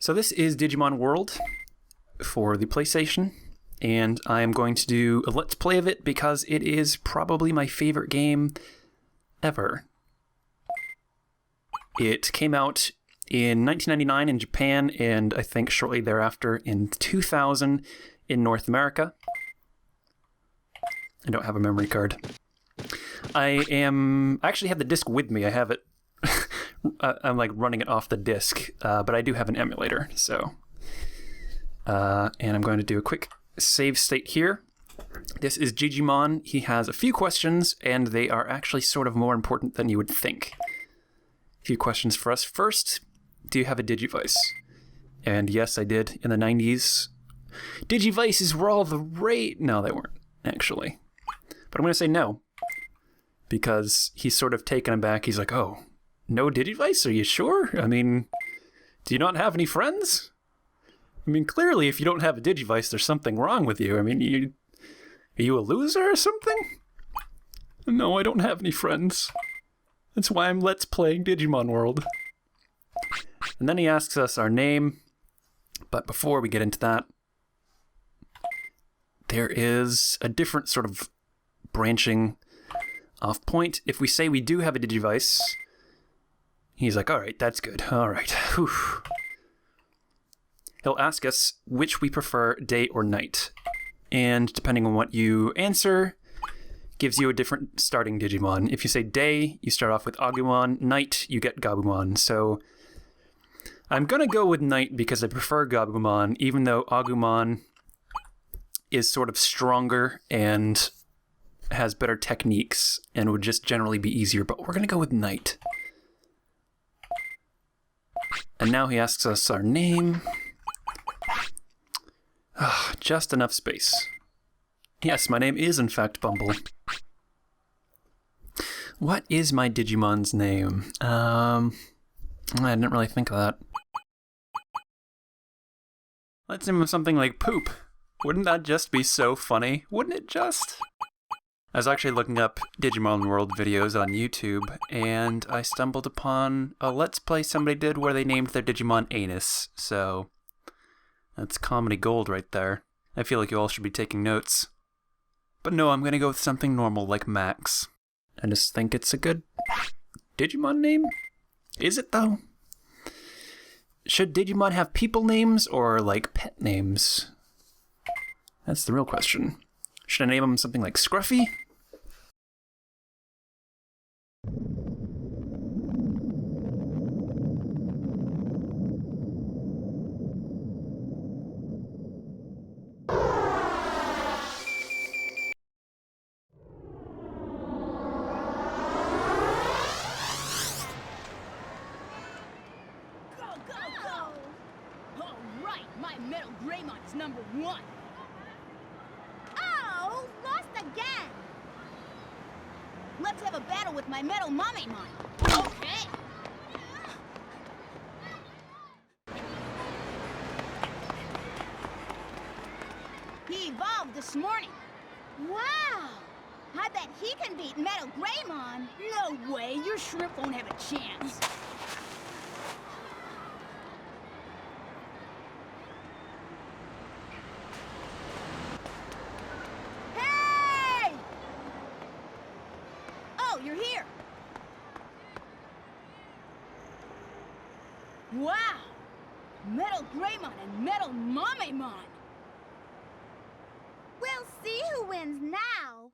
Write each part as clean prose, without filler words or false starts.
So this is Digimon World for the PlayStation, and I am going to do a Let's Play of it because it is probably my favorite game ever. It came out in 1999 in Japan, and I think shortly thereafter in 2000 in North America. I don't have a memory card. I actually have the disc with me. I have it. I'm like running it off the disc, but I do have an emulator. So, and I'm going to do a quick save state here. This is Digimon. He has a few questions, and they are actually sort of more important than you would think. A few questions for us. First, do you have a Digivice? And yes, I did in the 90s. Digivices were all the rage. No, they weren't, actually. But I'm going to say no, because he's sort of taken aback. He's like, oh, no Digivice? Are you sure? I mean, do you not have any friends? I mean, clearly, if you don't have a Digivice, there's something wrong with you. I mean, are you a loser or something? No, I don't have any friends. That's why I'm Let's Playing Digimon World. And then he asks us our name. But before we get into that, there is a different sort of branching off point. If we say we do have a Digivice, he's like, all right, that's good. All right. Whew. He'll ask us which we prefer, day or night. And depending on what you answer, gives you a different starting Digimon. If you say day, you start off with Agumon. Night, you get Gabumon. So I'm going to go with night because I prefer Gabumon, even though Agumon is sort of stronger and has better techniques and would just generally be easier. But we're going to go with night. And now he asks us our name. Just enough space. Yes, my name is in fact Bumble. What is my Digimon's name? I didn't really think of that. Let's name him something like Poop. Wouldn't that just be so funny? Wouldn't it just? I was actually looking up Digimon World videos on YouTube, and I stumbled upon a Let's Play somebody did where they named their Digimon Anus, so that's comedy gold right there. I feel like you all should be taking notes. But no, I'm gonna go with something normal like Max. I just think it's a good Digimon name. Is it though? Should Digimon have people names or like pet names? That's the real question. Should I name him something like Scruffy? Number one. Oh, lost again. Let's have a battle with my metal mommy mine. Okay. He evolved this morning. Wow. I bet he can beat Metal Greymon. No way. Your shrimp won't have a chance. You're here. Wow! Metal Greymon and Metal Mommymon. We'll see who wins now.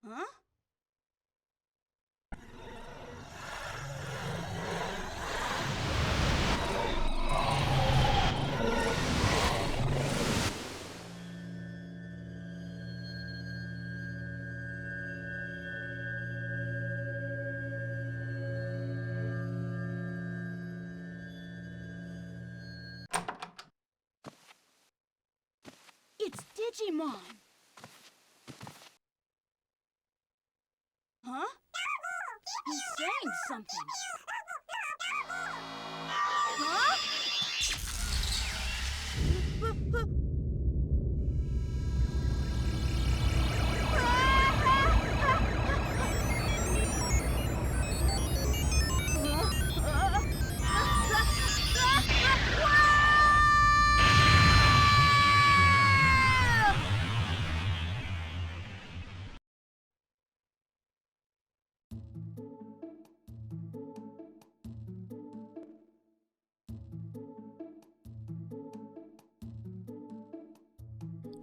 Huh? It's Digimon! Huh? He's saying something. Huh?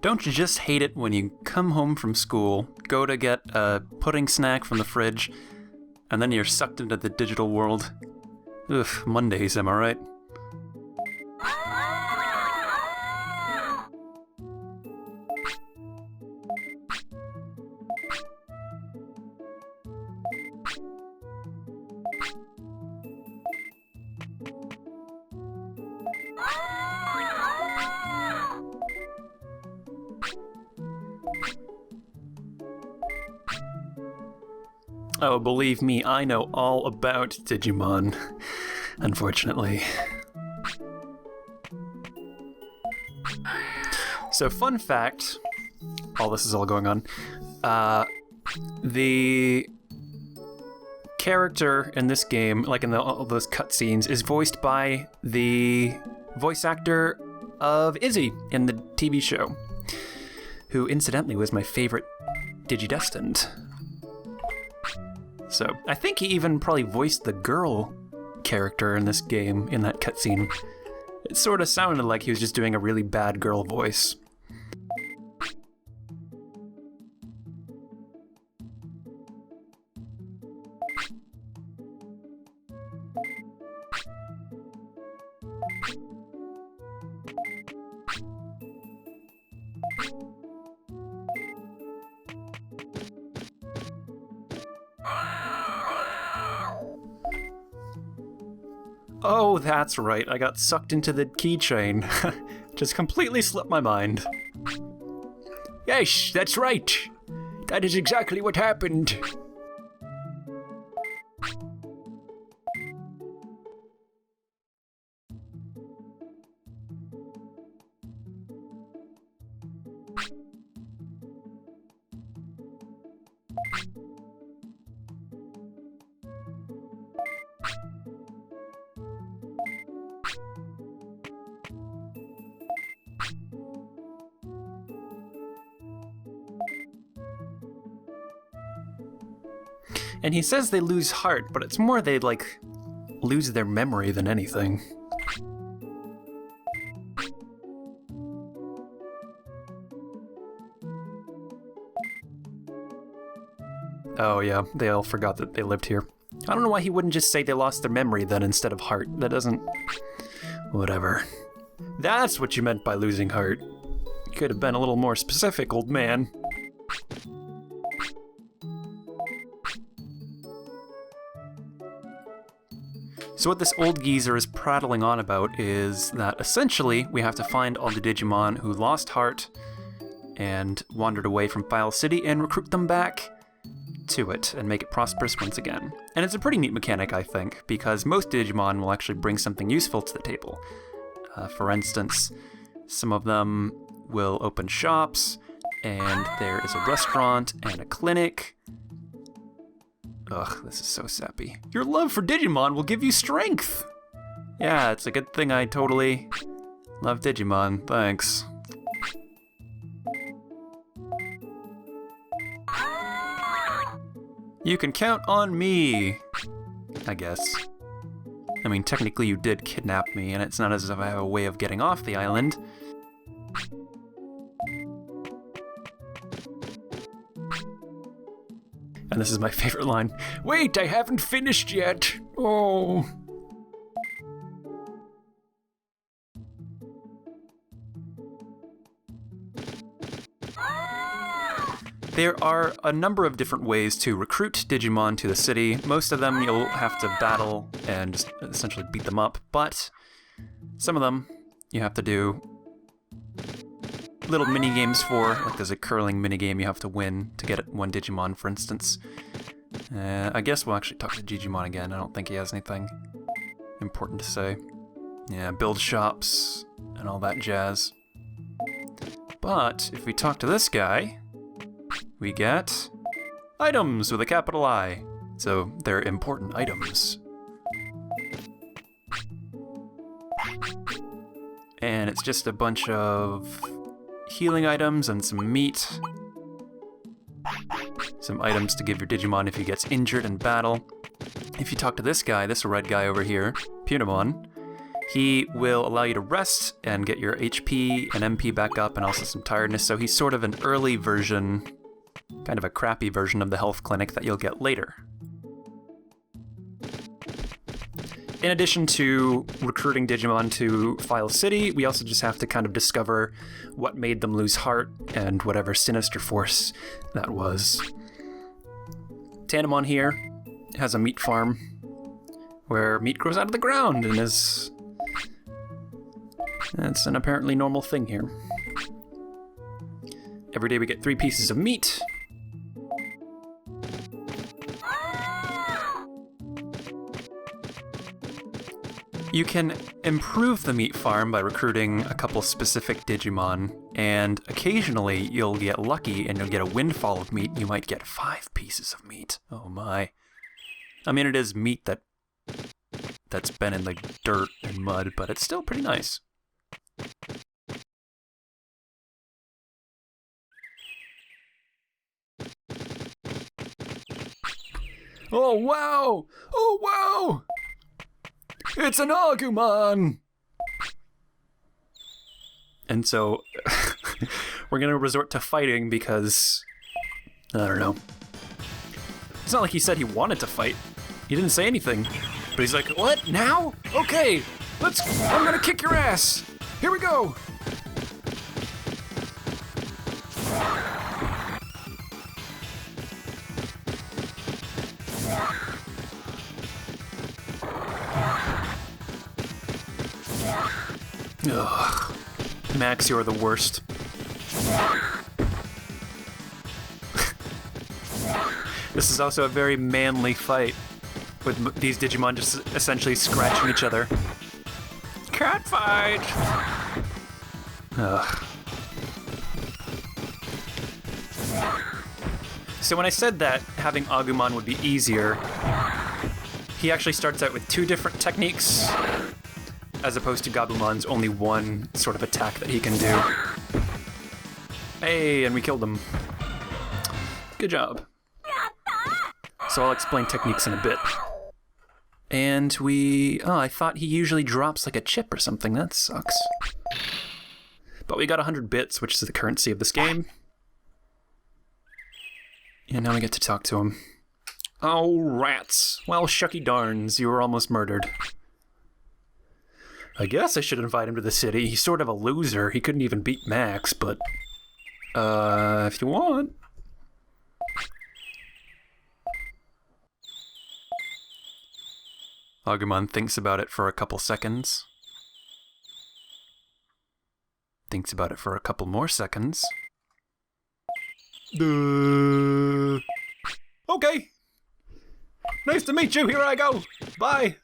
Don't you just hate it when you come home from school, go to get a pudding snack from the fridge, and then you're sucked into the digital world? Ugh, Mondays, am I right? Oh, believe me, I know all about Digimon, unfortunately. So, fun fact, while this is all going on, the character in this game, like in all those cutscenes, is voiced by the voice actor of Izzy in the TV show, who incidentally was my favorite Digidestined. So, I think he even probably voiced the girl character in this game in that cutscene. It sort of sounded like he was just doing a really bad girl voice. Oh, that's right, I got sucked into the keychain. Just completely slipped my mind. Yes, that's right. That is exactly what happened. And he says they lose heart, but it's more they, like, lose their memory than anything. Oh yeah, they all forgot that they lived here. I don't know why he wouldn't just say they lost their memory then instead of heart. That doesn't... Whatever. That's what you meant by losing heart. You could have been a little more specific, old man. So what this old geezer is prattling on about is that essentially we have to find all the Digimon who lost heart and wandered away from File City and recruit them back to it and make it prosperous once again. And it's a pretty neat mechanic, I think, because most Digimon will actually bring something useful to the table. For instance, some of them will open shops, and there is a restaurant and a clinic. Ugh, this is so sappy. Your love for Digimon will give you strength! Yeah, it's a good thing I totally love Digimon, thanks. You can count on me, I guess. I mean, technically you did kidnap me, and it's not as if I have a way of getting off the island. And this is my favorite line. Wait, I haven't finished yet. Oh. There are a number of different ways to recruit Digimon to the city. Most of them you'll have to battle and just essentially beat them up, but some of them you have to do little mini games for. Like there's a curling mini game you have to win to get one Digimon, for instance. I guess we'll actually talk to Digimon again. I don't think he has anything important to say. Yeah, build shops and all that jazz. But if we talk to this guy, we get items with a capital I. So they're important items. And it's just a bunch of healing items and some meat. Some items to give your Digimon if he gets injured in battle. If you talk to this guy, this red guy over here, Punimon, he will allow you to rest and get your HP and MP back up and also some tiredness. So he's sort of an early version, kind of a crappy version of the health clinic that you'll get later. In addition to recruiting Digimon to File City, we also just have to kind of discover what made them lose heart and whatever sinister force that was. Tanamon here has a meat farm where meat grows out of the ground and is... It's an apparently normal thing here. Every day we get 3 pieces of meat. You can improve the meat farm by recruiting a couple specific Digimon, and occasionally you'll get lucky and you'll get a windfall of meat. You might get 5 pieces of meat. Oh my. I mean, it is meat that's been in the dirt and mud, but it's still pretty nice. Oh wow! Oh wow! It's an Agumon! And so we're gonna resort to fighting because, I don't know. It's not like he said he wanted to fight. He didn't say anything. But he's like, what, now? Okay, I'm gonna kick your ass! Here we go! Ugh. Max, you're the worst. This is also a very manly fight, with these Digimon just essentially scratching each other. Cat fight! Ugh. So when I said that having Agumon would be easier, he actually starts out with 2 different techniques, as opposed to Gabumon's only one sort of attack that he can do. Hey, and we killed him. Good job. So I'll explain techniques in a bit. And I thought he usually drops like a chip or something. That sucks. But we got 100 bits, which is the currency of this game. And now we get to talk to him. Oh, rats. Well, shucky darns, you were almost murdered. I guess I should invite him to the city. He's sort of a loser. He couldn't even beat Max, but... if you want... Agumon thinks about it for a couple seconds. Thinks about it for a couple more seconds. Okay! Nice to meet you, here I go! Bye!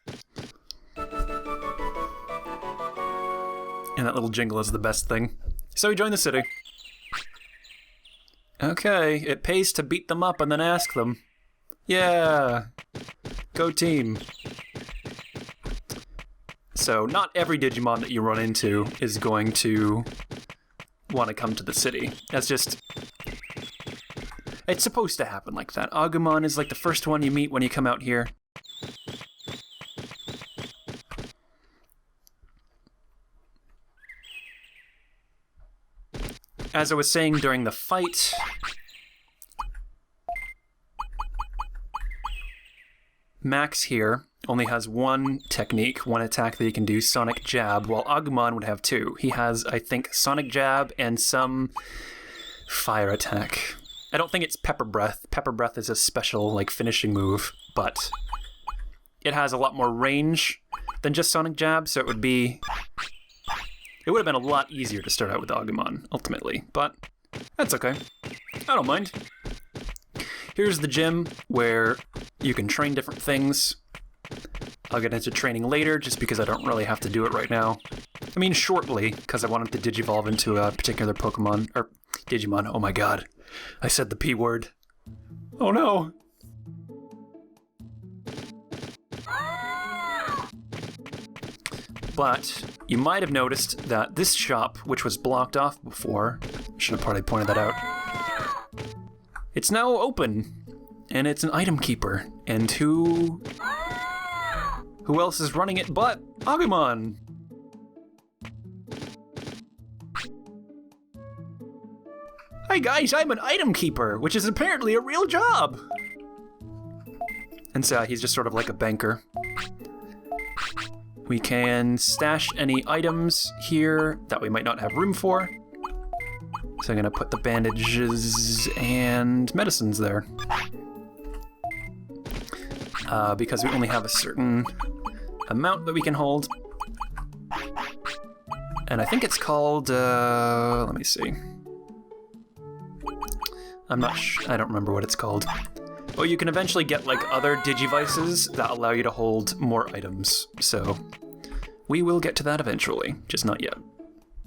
And that little jingle is the best thing. So we join the city. Okay, it pays to beat them up and then ask them. Yeah! Go team. So not every Digimon that you run into is going to want to come to the city. That's just... It's supposed to happen like that. Agumon is like the first one you meet when you come out here. As I was saying during the fight, Max here only has one technique, one attack that he can do, Sonic Jab, while Agumon would have two. He has, I think, Sonic Jab and some fire attack. I don't think it's Pepper Breath. Pepper Breath is a special, like, finishing move, but it has a lot more range than just Sonic Jab, so it would have been a lot easier to start out with Agumon, ultimately, but that's okay. I don't mind. Here's the gym where you can train different things. I'll get into training later, just because I don't really have to do it right now. I mean, shortly, because I wanted to Digivolve into a particular Pokemon, or Digimon. Oh my god. I said the P word. Oh no. But you might have noticed that this shop, which was blocked off before, should have probably pointed that out, it's now open, and it's an item keeper. And who else is running it but Agumon? Hi guys, I'm an item keeper, which is apparently a real job. And so he's just sort of like a banker. We can stash any items here that we might not have room for. So I'm gonna put the bandages and medicines there. Because we only have a certain amount that we can hold. And I think it's called, let me see. I don't remember what it's called. But you can eventually get like other Digivices that allow you to hold more items. So we will get to that eventually, just not yet.